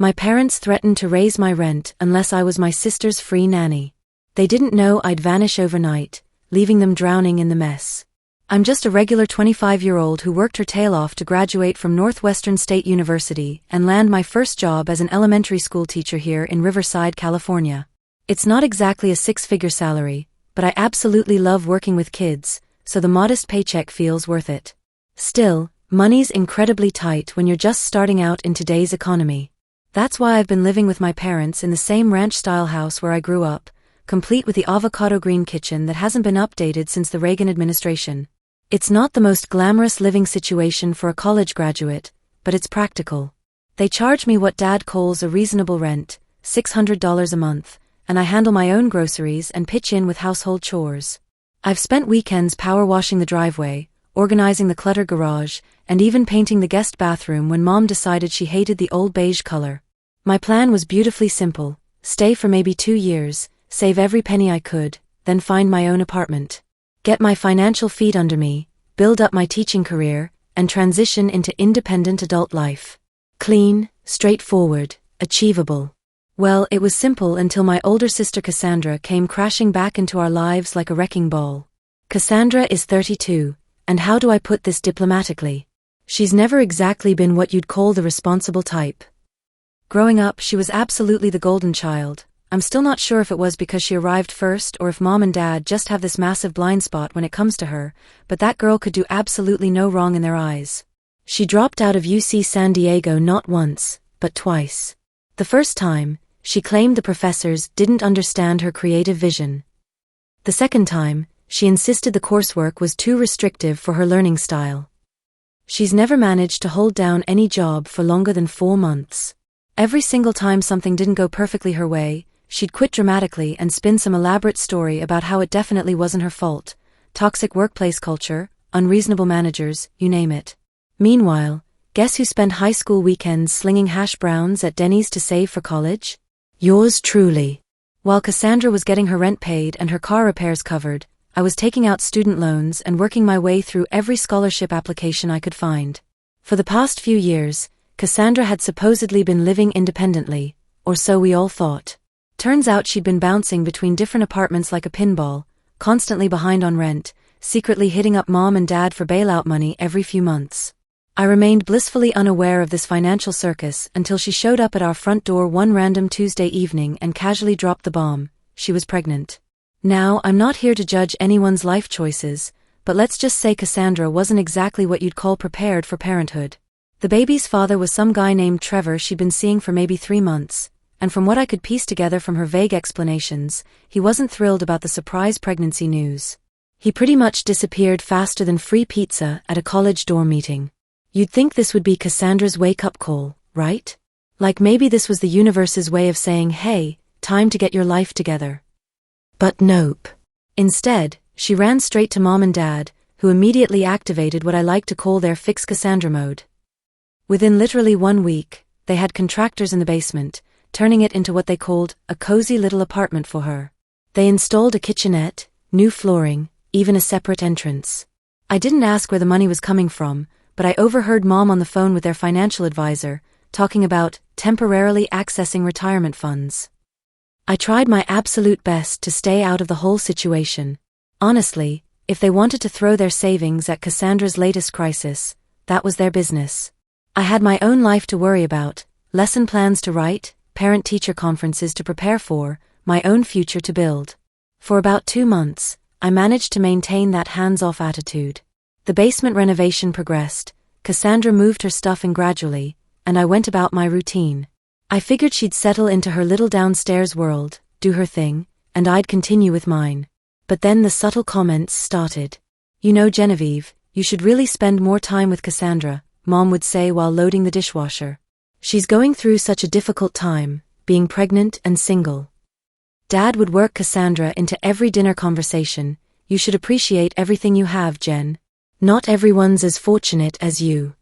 My parents threatened to raise my rent unless I was my sister's free nanny. They didn't know I'd vanish overnight, leaving them drowning in the mess. I'm just a regular 25-year-old who worked her tail off to graduate from Northwestern State University and land my first job as an elementary school teacher here in Riverside, California. It's not exactly a six-figure salary, but I absolutely love working with kids, so the modest paycheck feels worth it. Still, money's incredibly tight when you're just starting out in today's economy. That's why I've been living with my parents in the same ranch-style house where I grew up, complete with the avocado green kitchen that hasn't been updated since the Reagan administration. It's not the most glamorous living situation for a college graduate, but it's practical. They charge me what Dad calls a reasonable rent, $600 a month, and I handle my own groceries and pitch in with household chores. I've spent weekends power washing the driveway, organizing the cluttered garage, and even painting the guest bathroom when Mom decided she hated the old beige color. My plan was beautifully simple: stay for maybe 2 years, save every penny I could, then find my own apartment. Get my financial feet under me, build up my teaching career, and transition into independent adult life. Clean, straightforward, achievable. Well, it was simple until my older sister Cassandra came crashing back into our lives like a wrecking ball. Cassandra is 32, and how do I put this diplomatically? She's never exactly been what you'd call the responsible type. Growing up, she was absolutely the golden child. I'm still not sure if it was because she arrived first or if Mom and Dad just have this massive blind spot when it comes to her, but that girl could do absolutely no wrong in their eyes. She dropped out of UC San Diego not once, but twice. The first time, she claimed the professors didn't understand her creative vision. The second time, she insisted the coursework was too restrictive for her learning style. She's never managed to hold down any job for longer than 4 months. Every single time something didn't go perfectly her way, she'd quit dramatically and spin some elaborate story about how it definitely wasn't her fault. Toxic workplace culture, unreasonable managers, you name it. Meanwhile, guess who spent high school weekends slinging hash browns at Denny's to save for college? Yours truly. While Cassandra was getting her rent paid and her car repairs covered, I was taking out student loans and working my way through every scholarship application I could find. For the past few years, Cassandra had supposedly been living independently, or so we all thought. Turns out she'd been bouncing between different apartments like a pinball, constantly behind on rent, secretly hitting up Mom and Dad for bailout money every few months. I remained blissfully unaware of this financial circus until she showed up at our front door one random Tuesday evening and casually dropped the bomb: she was pregnant. Now, I'm not here to judge anyone's life choices, but let's just say Cassandra wasn't exactly what you'd call prepared for parenthood. The baby's father was some guy named Trevor she'd been seeing for maybe 3 months, and from what I could piece together from her vague explanations, he wasn't thrilled about the surprise pregnancy news. He pretty much disappeared faster than free pizza at a college dorm meeting. You'd think this would be Cassandra's wake-up call, right? Like maybe this was the universe's way of saying, hey, time to get your life together. But nope. Instead, she ran straight to Mom and Dad, who immediately activated what I like to call their Fix Cassandra mode. Within literally 1 week, they had contractors in the basement, turning it into what they called a cozy little apartment for her. They installed a kitchenette, new flooring, even a separate entrance. I didn't ask where the money was coming from, but I overheard Mom on the phone with their financial advisor, talking about temporarily accessing retirement funds. I tried my absolute best to stay out of the whole situation. Honestly, if they wanted to throw their savings at Cassandra's latest crisis, that was their business. I had my own life to worry about, lesson plans to write, parent-teacher conferences to prepare for, my own future to build. For about 2 months, I managed to maintain that hands-off attitude. The basement renovation progressed, Cassandra moved her stuff in gradually, and I went about my routine. I figured she'd settle into her little downstairs world, do her thing, and I'd continue with mine. But then the subtle comments started. You know, Genevieve, you should really spend more time with Cassandra, Mom would say while loading the dishwasher. She's going through such a difficult time, being pregnant and single. Dad would work Cassandra into every dinner conversation. You should appreciate everything you have, Jen. Not everyone's as fortunate as you.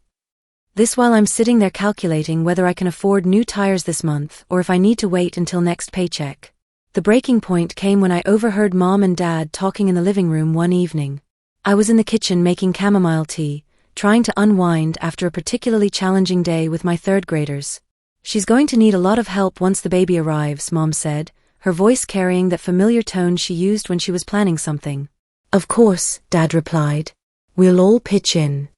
This while I'm sitting there calculating whether I can afford new tires this month or if I need to wait until next paycheck. The breaking point came when I overheard Mom and Dad talking in the living room one evening. I was in the kitchen making chamomile tea, trying to unwind after a particularly challenging day with my third graders. She's going to need a lot of help once the baby arrives, Mom said, her voice carrying that familiar tone she used when she was planning something. Of course, Dad replied. We'll all pitch in.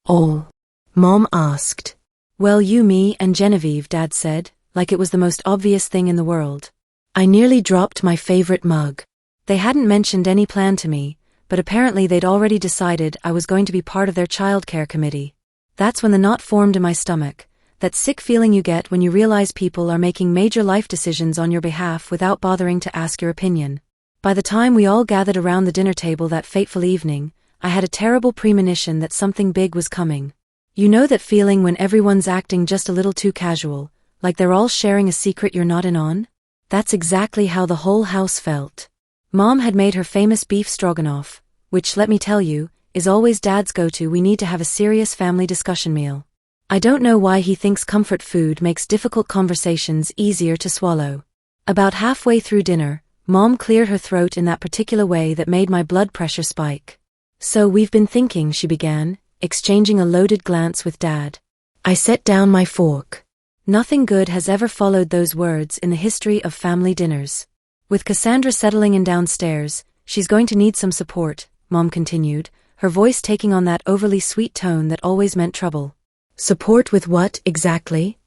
All? Mom asked. Well, you, me, and Genevieve, Dad said, like it was the most obvious thing in the world. I nearly dropped my favorite mug. They hadn't mentioned any plan to me, but apparently they'd already decided I was going to be part of their childcare committee. That's when the knot formed in my stomach, that sick feeling you get when you realize people are making major life decisions on your behalf without bothering to ask your opinion. By the time we all gathered around the dinner table that fateful evening, I had a terrible premonition that something big was coming. You know that feeling when everyone's acting just a little too casual, like they're all sharing a secret you're not in on? That's exactly how the whole house felt. Mom had made her famous beef stroganoff, which, let me tell you, is always Dad's go-to. We need to have a serious family discussion meal. I don't know why he thinks comfort food makes difficult conversations easier to swallow. About halfway through dinner, Mom cleared her throat in that particular way that made my blood pressure spike. So we've been thinking, she began, exchanging a loaded glance with Dad. I set down my fork. Nothing good has ever followed those words in the history of family dinners. With Cassandra settling in downstairs, she's going to need some support, Mom continued, her voice taking on that overly sweet tone that always meant trouble. Support with what, exactly?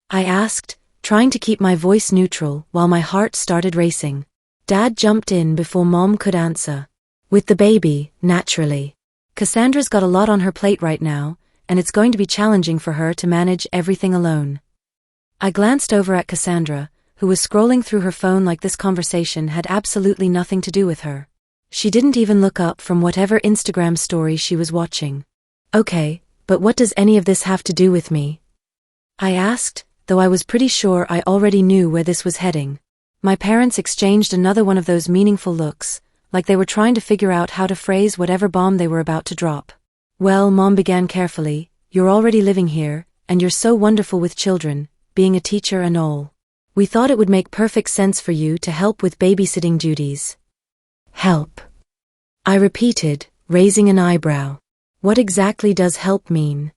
I asked, trying to keep my voice neutral while my heart started racing. Dad jumped in before Mom could answer. With the baby, naturally. Cassandra's got a lot on her plate right now, and it's going to be challenging for her to manage everything alone. I glanced over at Cassandra, who was scrolling through her phone like this conversation had absolutely nothing to do with her. She didn't even look up from whatever Instagram story she was watching. Okay, but what does any of this have to do with me? I asked, though I was pretty sure I already knew where this was heading. My parents exchanged another one of those meaningful looks, like they were trying to figure out how to phrase whatever bomb they were about to drop. Well, Mom began carefully, you're already living here, and you're so wonderful with children, being a teacher and all. We thought it would make perfect sense for you to help with babysitting duties. Help? I repeated, raising an eyebrow. What exactly does help mean?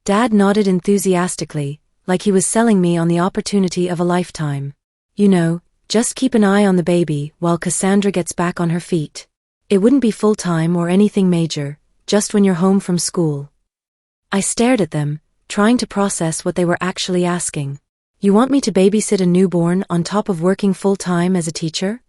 Dad nodded enthusiastically, like he was selling me on the opportunity of a lifetime. You know, just keep an eye on the baby while Cassandra gets back on her feet. It wouldn't be full-time or anything major, just when you're home from school. I stared at them, trying to process what they were actually asking. You want me to babysit a newborn on top of working full-time as a teacher?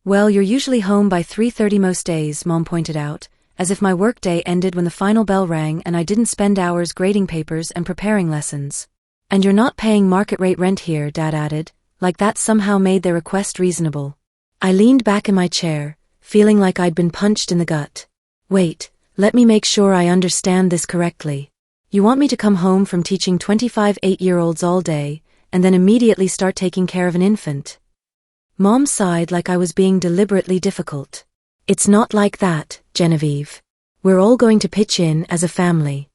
Well, you're usually home by 3:30 most days, Mom pointed out, as if my workday ended when the final bell rang and I didn't spend hours grading papers and preparing lessons. And you're not paying market rate rent here, Dad added, like that somehow made their request reasonable. I leaned back in my chair, feeling like I'd been punched in the gut. Wait, let me make sure I understand this correctly. You want me to come home from teaching 25 8-year-olds all day, and then immediately start taking care of an infant? Mom sighed like I was being deliberately difficult. It's not like that, Genevieve. We're all going to pitch in as a family.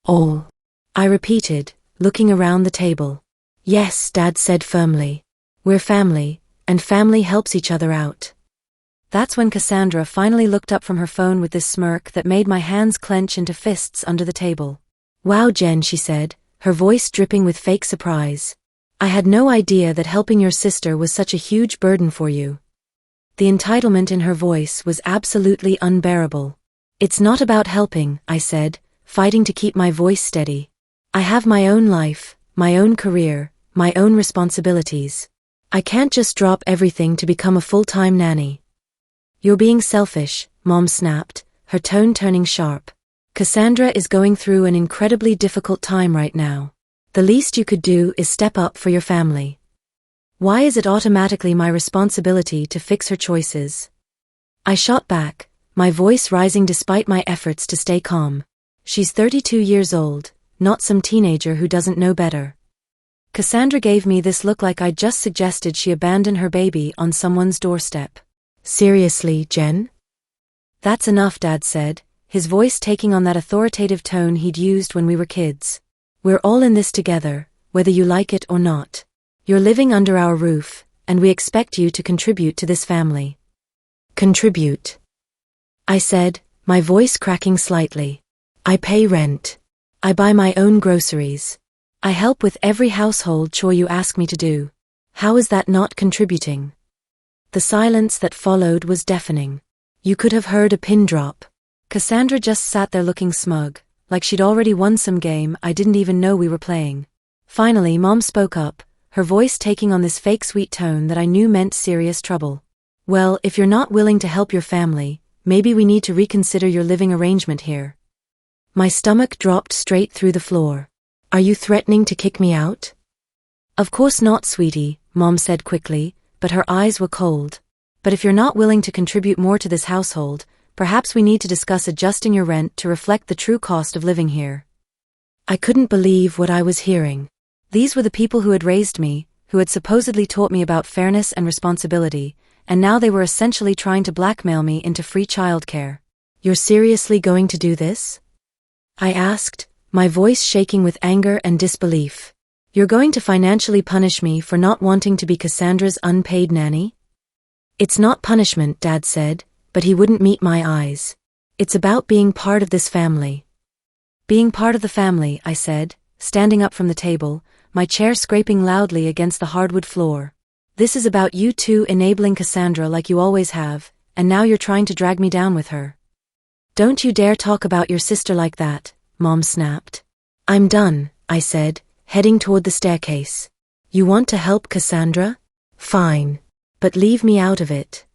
All? I repeated, looking around the table. Yes, Dad said firmly. We're family, and family helps each other out. That's when Cassandra finally looked up from her phone with this smirk that made my hands clench into fists under the table. Wow, Jen, she said, her voice dripping with fake surprise. I had no idea that helping your sister was such a huge burden for you. The entitlement in her voice was absolutely unbearable. It's not about helping, I said, fighting to keep my voice steady. I have my own life, my own career, my own responsibilities. I can't just drop everything to become a full-time nanny. You're being selfish, Mom snapped, her tone turning sharp. Cassandra is going through an incredibly difficult time right now. The least you could do is step up for your family. Why is it automatically my responsibility to fix her choices? I shot back, my voice rising despite my efforts to stay calm. She's 32 years old, not some teenager who doesn't know better. Cassandra gave me this look like I'd just suggested she abandon her baby on someone's doorstep. Seriously, Jen? That's enough, Dad said, his voice taking on that authoritative tone he'd used when we were kids. We're all in this together, whether you like it or not. You're living under our roof, and we expect you to contribute to this family. Contribute? I said, my voice cracking slightly. I pay rent. I buy my own groceries. I help with every household chore you ask me to do. How is that not contributing? The silence that followed was deafening. You could have heard a pin drop. Cassandra just sat there looking smug, like she'd already won some game I didn't even know we were playing. Finally, Mom spoke up, her voice taking on this fake sweet tone that I knew meant serious trouble. Well, if you're not willing to help your family, maybe we need to reconsider your living arrangement here. My stomach dropped straight through the floor. Are you threatening to kick me out? Of course not, sweetie, Mom said quickly, but her eyes were cold. But if you're not willing to contribute more to this household, perhaps we need to discuss adjusting your rent to reflect the true cost of living here. I couldn't believe what I was hearing. These were the people who had raised me, who had supposedly taught me about fairness and responsibility, and now they were essentially trying to blackmail me into free childcare. You're seriously going to do this? I asked, my voice shaking with anger and disbelief. You're going to financially punish me for not wanting to be Cassandra's unpaid nanny? It's not punishment, Dad said, but he wouldn't meet my eyes. It's about being part of this family. Being part of the family, I said, standing up from the table, my chair scraping loudly against the hardwood floor. This is about you two enabling Cassandra like you always have, and now you're trying to drag me down with her. Don't you dare talk about your sister like that, Mom snapped. I'm done, I said, heading toward the staircase. You want to help Cassandra? Fine. But leave me out of it.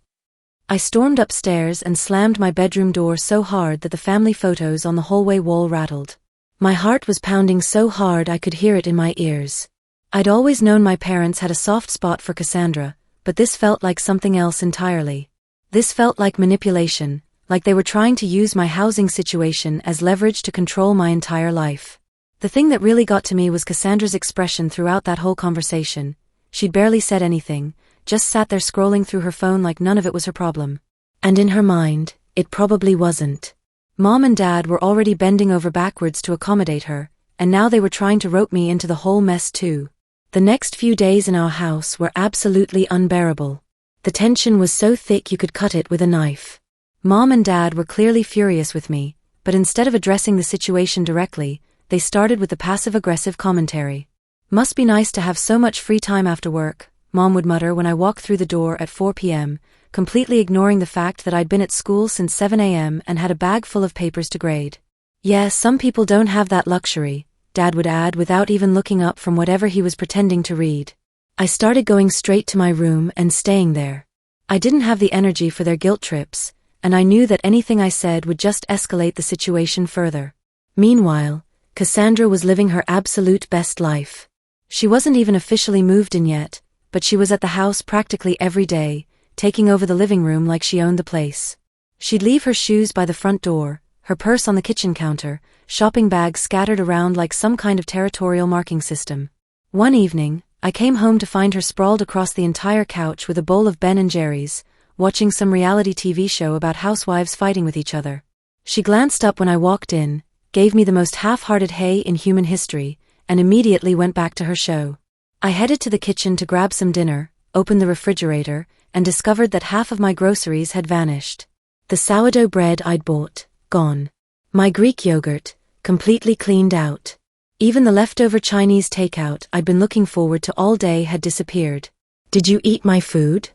I stormed upstairs and slammed my bedroom door so hard that the family photos on the hallway wall rattled. My heart was pounding so hard I could hear it in my ears. I'd always known my parents had a soft spot for Cassandra, but this felt like something else entirely. This felt like manipulation, like they were trying to use my housing situation as leverage to control my entire life. The thing that really got to me was Cassandra's expression throughout that whole conversation. She'd barely said anything, just sat there scrolling through her phone like none of it was her problem. And in her mind, it probably wasn't. Mom and Dad were already bending over backwards to accommodate her, and now they were trying to rope me into the whole mess too. The next few days in our house were absolutely unbearable. The tension was so thick you could cut it with a knife. Mom and Dad were clearly furious with me, but instead of addressing the situation directly, they started with the passive-aggressive commentary. Must be nice to have so much free time after work, Mom would mutter when I walked through the door at 4 p.m., completely ignoring the fact that I'd been at school since 7 a.m. and had a bag full of papers to grade. Yeah, some people don't have that luxury, Dad would add without even looking up from whatever he was pretending to read. I started going straight to my room and staying there. I didn't have the energy for their guilt trips, and I knew that anything I said would just escalate the situation further. Meanwhile, Cassandra was living her absolute best life. She wasn't even officially moved in yet, but she was at the house practically every day, taking over the living room like she owned the place. She'd leave her shoes by the front door, her purse on the kitchen counter, shopping bags scattered around like some kind of territorial marking system. One evening, I came home to find her sprawled across the entire couch with a bowl of Ben & Jerry's, watching some reality TV show about housewives fighting with each other. She glanced up when I walked in, gave me the most half-hearted hey in human history, and immediately went back to her show. I headed to the kitchen to grab some dinner, opened the refrigerator, and discovered that half of my groceries had vanished. The sourdough bread I'd bought, gone. My Greek yogurt, completely cleaned out. Even the leftover Chinese takeout I'd been looking forward to all day had disappeared. Did you eat my food?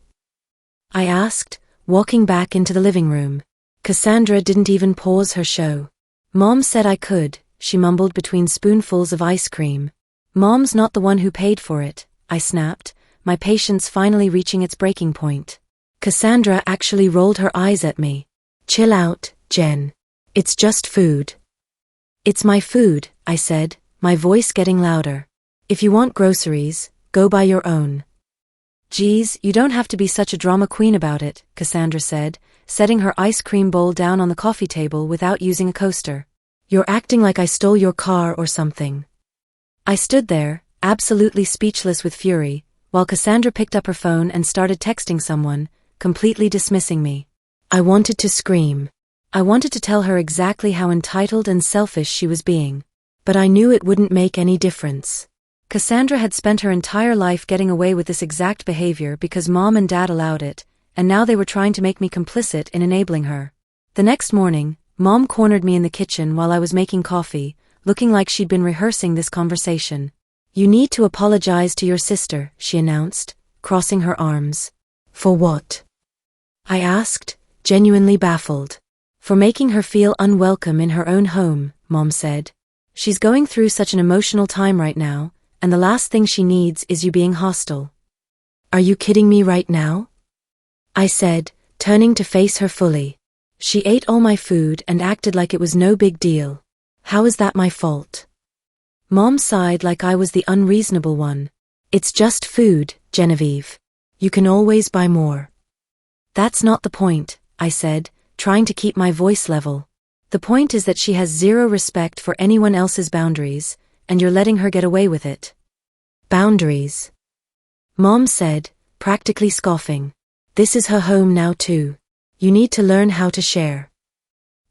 I asked, walking back into the living room. Cassandra didn't even pause her show. Mom said I could, she mumbled between spoonfuls of ice cream. Mom's not the one who paid for it, I snapped, my patience finally reaching its breaking point. Cassandra actually rolled her eyes at me. Chill out, Jen. It's just food. It's my food, I said, my voice getting louder. If you want groceries, go buy your own. Geez, you don't have to be such a drama queen about it, Cassandra said, setting her ice cream bowl down on the coffee table without using a coaster. You're acting like I stole your car or something. I stood there, absolutely speechless with fury, while Cassandra picked up her phone and started texting someone, completely dismissing me. I wanted to scream. I wanted to tell her exactly how entitled and selfish she was being. But I knew it wouldn't make any difference. Cassandra had spent her entire life getting away with this exact behavior because Mom and Dad allowed it, and now they were trying to make me complicit in enabling her. The next morning, Mom cornered me in the kitchen while I was making coffee, looking like she'd been rehearsing this conversation. You need to apologize to your sister, she announced, crossing her arms. For what? I asked, genuinely baffled. For making her feel unwelcome in her own home, Mom said. She's going through such an emotional time right now, and the last thing she needs is you being hostile. Are you kidding me right now? I said, turning to face her fully. She ate all my food and acted like it was no big deal. How is that my fault? Mom sighed like I was the unreasonable one. It's just food, Genevieve. You can always buy more. That's not the point, I said, trying to keep my voice level. The point is that she has zero respect for anyone else's boundaries, and you're letting her get away with it. Boundaries? Mom said, practically scoffing. This is her home now too. You need to learn how to share.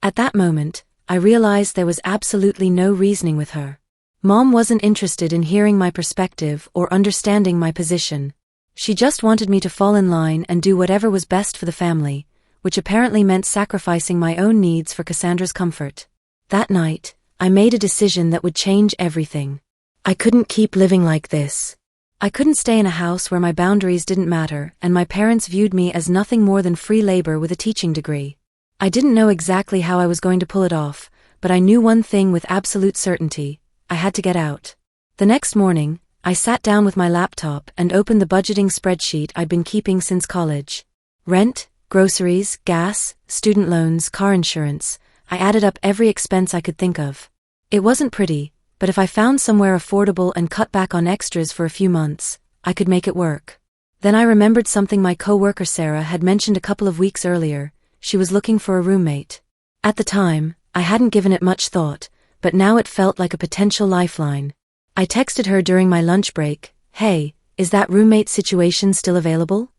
At that moment, I realized there was absolutely no reasoning with her. Mom wasn't interested in hearing my perspective or understanding my position. She just wanted me to fall in line and do whatever was best for the family, which apparently meant sacrificing my own needs for Cassandra's comfort. That night, I made a decision that would change everything. I couldn't keep living like this. I couldn't stay in a house where my boundaries didn't matter and my parents viewed me as nothing more than free labor with a teaching degree. I didn't know exactly how I was going to pull it off, but I knew one thing with absolute certainty. I had to get out. The next morning, I sat down with my laptop and opened the budgeting spreadsheet I'd been keeping since college. Rent, groceries, gas, student loans, car insurance. I added up every expense I could think of. It wasn't pretty, but if I found somewhere affordable and cut back on extras for a few months, I could make it work. Then I remembered something my coworker Sarah had mentioned a couple of weeks earlier. She was looking for a roommate. At the time, I hadn't given it much thought, but now it felt like a potential lifeline. I texted her during my lunch break, "Hey, is that roommate situation still available?"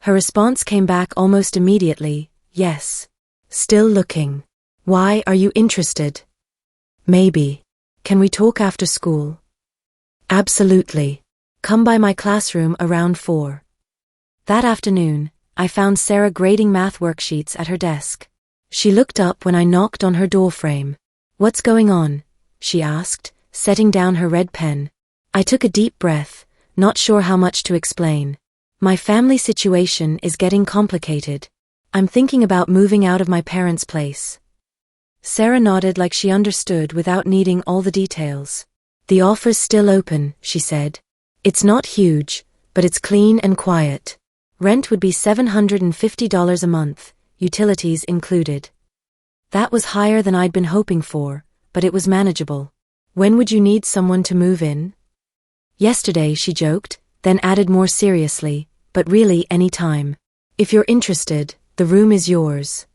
Her response came back almost immediately, "Yes. Still looking. Why are you interested?" "Maybe. Can we talk after school?" "Absolutely. Come by my classroom around 4. That afternoon, I found Sarah grading math worksheets at her desk. She looked up when I knocked on her doorframe. "What's going on?" she asked, setting down her red pen. I took a deep breath, not sure how much to explain. My family situation is getting complicated. I'm thinking about moving out of my parents' place. Sarah nodded like she understood without needing all the details. "The offer's still open," she said. "It's not huge, but it's clean and quiet. Rent would be $750 a month, utilities included." That was higher than I'd been hoping for, but it was manageable. "When would you need someone to move in?" "Yesterday," she joked, then added more seriously, "but really any time. If you're interested, the room is yours."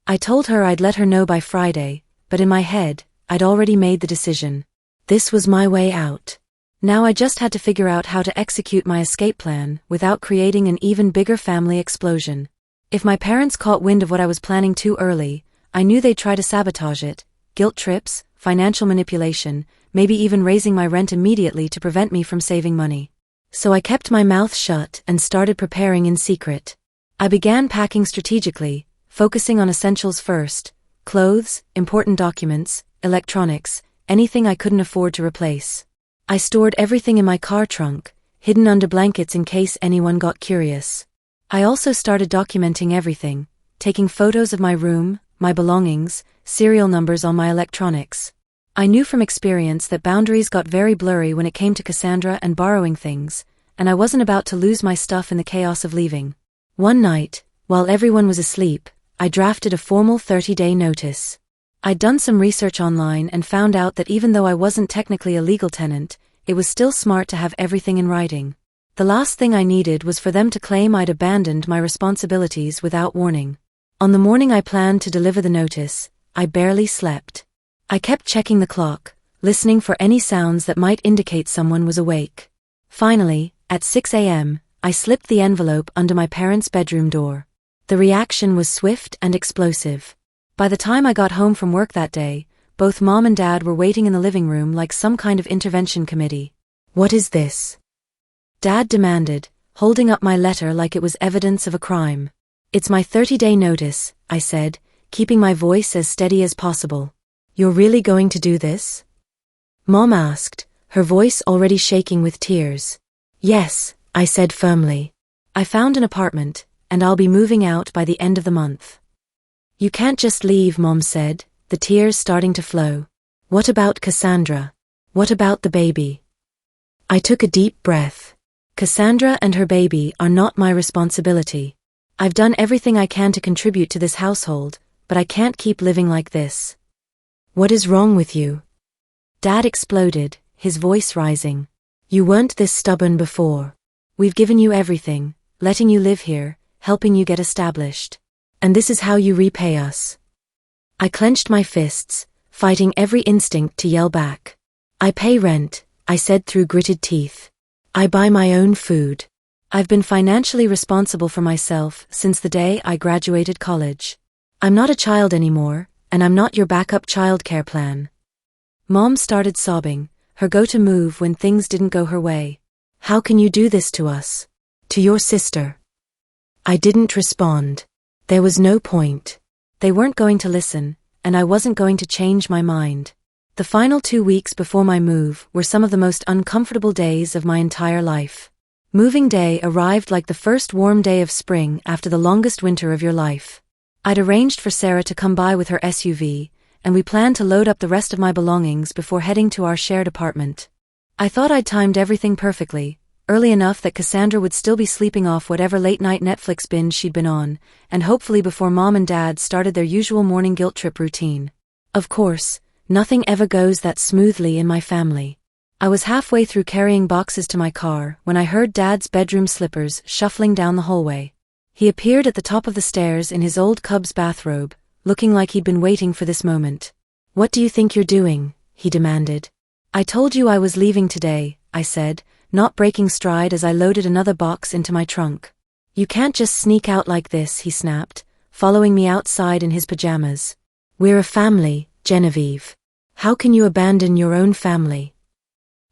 I told her I'd let her know by Friday, but in my head, I'd already made the decision. This was my way out. Now I just had to figure out how to execute my escape plan without creating an even bigger family explosion. If my parents caught wind of what I was planning too early, I knew they'd try to sabotage it. Guilt trips, financial manipulation, maybe even raising my rent immediately to prevent me from saving money. So I kept my mouth shut and started preparing in secret. I began packing strategically, focusing on essentials first: clothes, important documents, electronics, anything I couldn't afford to replace. I stored everything in my car trunk, hidden under blankets in case anyone got curious. I also started documenting everything, taking photos of my room, my belongings, serial numbers on my electronics. I knew from experience that boundaries got very blurry when it came to Cassandra and borrowing things, and I wasn't about to lose my stuff in the chaos of leaving. One night, while everyone was asleep, I drafted a formal 30-day notice. I'd done some research online and found out that even though I wasn't technically a legal tenant, it was still smart to have everything in writing. The last thing I needed was for them to claim I'd abandoned my responsibilities without warning. On the morning I planned to deliver the notice, I barely slept. I kept checking the clock, listening for any sounds that might indicate someone was awake. Finally, at 6 a.m., I slipped the envelope under my parents' bedroom door. The reaction was swift and explosive. By the time I got home from work that day, both Mom and Dad were waiting in the living room like some kind of intervention committee. "What is this?" Dad demanded, holding up my letter like it was evidence of a crime. "It's my 30-day notice," I said, keeping my voice as steady as possible. "You're really going to do this?" Mom asked, her voice already shaking with tears. Yes, I said firmly. I found an apartment, and I'll be moving out by the end of the month. You can't just leave, Mom said, the tears starting to flow. What about Cassandra? What about the baby? I took a deep breath. Cassandra and her baby are not my responsibility. I've done everything I can to contribute to this household, but I can't keep living like this. What is wrong with you? Dad exploded, his voice rising. You weren't this stubborn before. We've given you everything, letting you live here, helping you get established. And this is how you repay us. I clenched my fists, fighting every instinct to yell back. I pay rent, I said through gritted teeth. I buy my own food. I've been financially responsible for myself since the day I graduated college. I'm not a child anymore, and I'm not your backup childcare plan. Mom started sobbing, her go-to move when things didn't go her way. How can you do this to us? To your sister? I didn't respond. There was no point. They weren't going to listen, and I wasn't going to change my mind. The final 2 weeks before my move were some of the most uncomfortable days of my entire life. Moving day arrived like the first warm day of spring after the longest winter of your life. I'd arranged for Sarah to come by with her SUV, and we planned to load up the rest of my belongings before heading to our shared apartment. I thought I'd timed everything perfectly, early enough that Cassandra would still be sleeping off whatever late-night Netflix binge she'd been on, and hopefully before Mom and Dad started their usual morning guilt trip routine. Of course, nothing ever goes that smoothly in my family. I was halfway through carrying boxes to my car when I heard Dad's bedroom slippers shuffling down the hallway. He appeared at the top of the stairs in his old Cubs bathrobe, looking like he'd been waiting for this moment. What do you think you're doing? He demanded. I told you I was leaving today, I said, not breaking stride as I loaded another box into my trunk. You can't just sneak out like this, he snapped, following me outside in his pajamas. We're a family, Genevieve. How can you abandon your own family?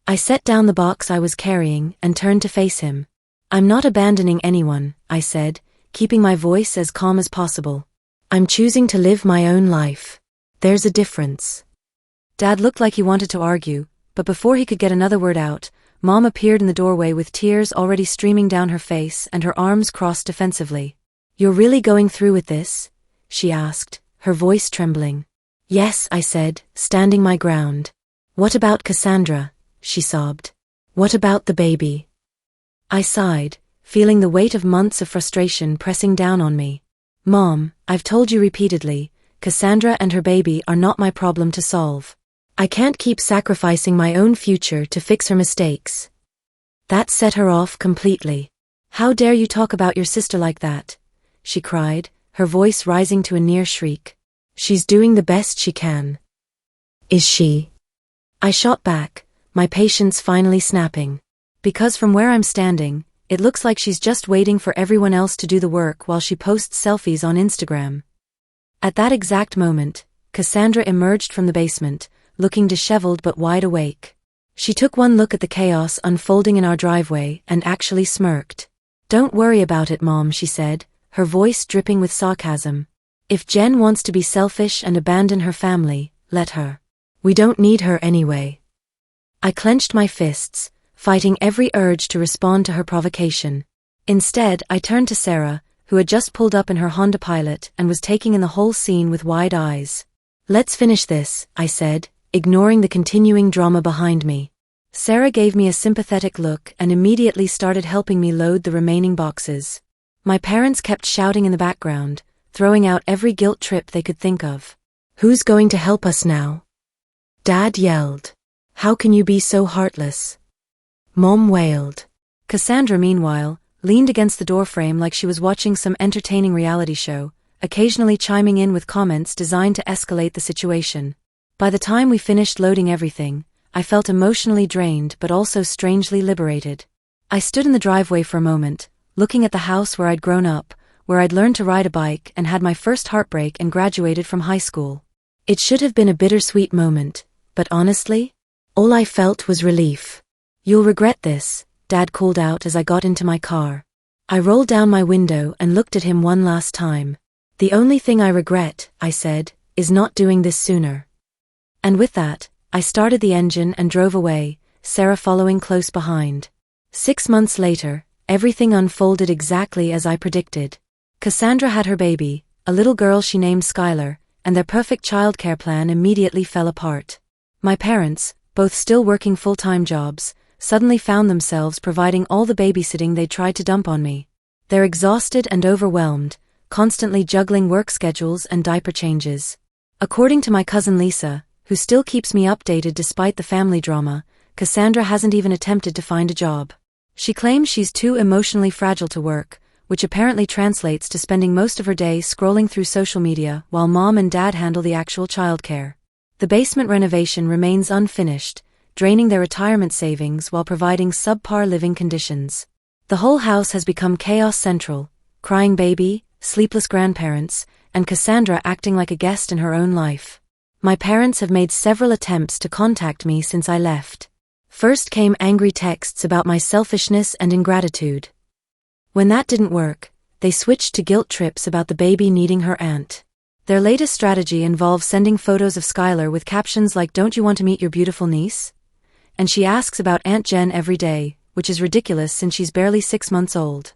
I set down the box I was carrying and turned to face him. I'm not abandoning anyone, I said, keeping my voice as calm as possible. I'm choosing to live my own life. There's a difference. Dad looked like he wanted to argue, but before he could get another word out, Mom appeared in the doorway with tears already streaming down her face and her arms crossed defensively. You're really going through with this? She asked, her voice trembling. Yes, I said, standing my ground. What about Cassandra? She sobbed. What about the baby? I sighed, feeling the weight of months of frustration pressing down on me. Mom, I've told you repeatedly, Cassandra and her baby are not my problem to solve. I can't keep sacrificing my own future to fix her mistakes. That set her off completely. How dare you talk about your sister like that? She cried, her voice rising to a near shriek. She's doing the best she can. Is she? I shot back, my patience finally snapping. Because from where I'm standing, it looks like she's just waiting for everyone else to do the work while she posts selfies on Instagram. At that exact moment, Cassandra emerged from the basement, looking disheveled but wide awake. She took one look at the chaos unfolding in our driveway and actually smirked. Don't worry about it, Mom, she said, her voice dripping with sarcasm. If Jen wants to be selfish and abandon her family, let her. We don't need her anyway. I clenched my fists, fighting every urge to respond to her provocation. Instead, I turned to Sarah, who had just pulled up in her Honda Pilot and was taking in the whole scene with wide eyes. Let's finish this, I said, ignoring the continuing drama behind me. Sarah gave me a sympathetic look and immediately started helping me load the remaining boxes. My parents kept shouting in the background, throwing out every guilt trip they could think of. Who's going to help us now? Dad yelled. How can you be so heartless? Mom wailed. Cassandra, meanwhile, leaned against the doorframe like she was watching some entertaining reality show, occasionally chiming in with comments designed to escalate the situation. By the time we finished loading everything, I felt emotionally drained but also strangely liberated. I stood in the driveway for a moment, looking at the house where I'd grown up, where I'd learned to ride a bike and had my first heartbreak and graduated from high school. It should have been a bittersweet moment, but honestly, all I felt was relief. You'll regret this, Dad called out as I got into my car. I rolled down my window and looked at him one last time. The only thing I regret, I said, is not doing this sooner. And with that, I started the engine and drove away, Sarah following close behind. 6 months later, everything unfolded exactly as I predicted. Cassandra had her baby, a little girl she named Skylar, and their perfect childcare plan immediately fell apart. My parents, both still working full-time jobs, suddenly found themselves providing all the babysitting they tried to dump on me. They're exhausted and overwhelmed, constantly juggling work schedules and diaper changes. According to my cousin Lisa, who still keeps me updated despite the family drama, Cassandra hasn't even attempted to find a job. She claims she's too emotionally fragile to work, which apparently translates to spending most of her day scrolling through social media while mom and dad handle the actual childcare. The basement renovation remains unfinished, draining their retirement savings while providing subpar living conditions. The whole house has become chaos central, crying baby, sleepless grandparents, and Cassandra acting like a guest in her own life. My parents have made several attempts to contact me since I left. First came angry texts about my selfishness and ingratitude. When that didn't work, they switched to guilt trips about the baby needing her aunt. Their latest strategy involves sending photos of Skylar with captions like "Don't you want to meet your beautiful niece?" And she asks about Aunt Jen every day, which is ridiculous since she's barely 6 months old.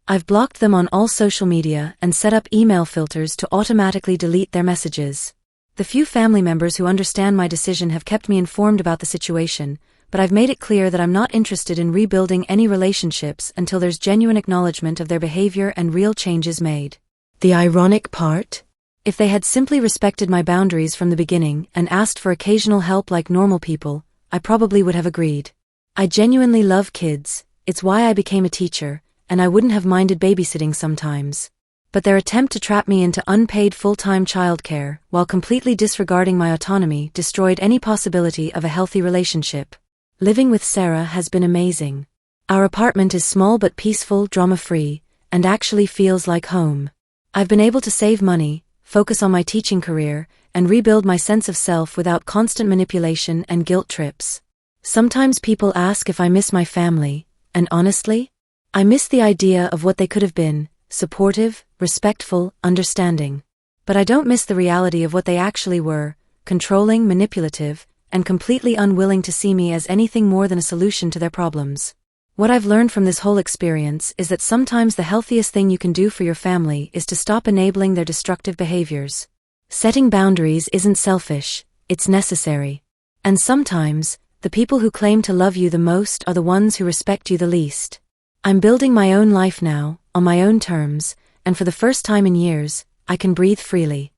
I've blocked them on all social media and set up email filters to automatically delete their messages. The few family members who understand my decision have kept me informed about the situation, but I've made it clear that I'm not interested in rebuilding any relationships until there's genuine acknowledgement of their behavior and real changes made. The ironic part? If they had simply respected my boundaries from the beginning and asked for occasional help like normal people, I probably would have agreed. I genuinely love kids, it's why I became a teacher, and I wouldn't have minded babysitting sometimes. But their attempt to trap me into unpaid full-time childcare while completely disregarding my autonomy destroyed any possibility of a healthy relationship. Living with Sarah has been amazing. Our apartment is small but peaceful, drama-free, and actually feels like home. I've been able to save money, focus on my teaching career, and rebuild my sense of self without constant manipulation and guilt trips. Sometimes people ask if I miss my family, and honestly, I miss the idea of what they could have been, supportive, respectful, understanding. But I don't miss the reality of what they actually were, controlling, manipulative, and completely unwilling to see me as anything more than a solution to their problems. What I've learned from this whole experience is that sometimes the healthiest thing you can do for your family is to stop enabling their destructive behaviors. Setting boundaries isn't selfish, it's necessary. And sometimes, the people who claim to love you the most are the ones who respect you the least. I'm building my own life now, on my own terms, and for the first time in years, I can breathe freely.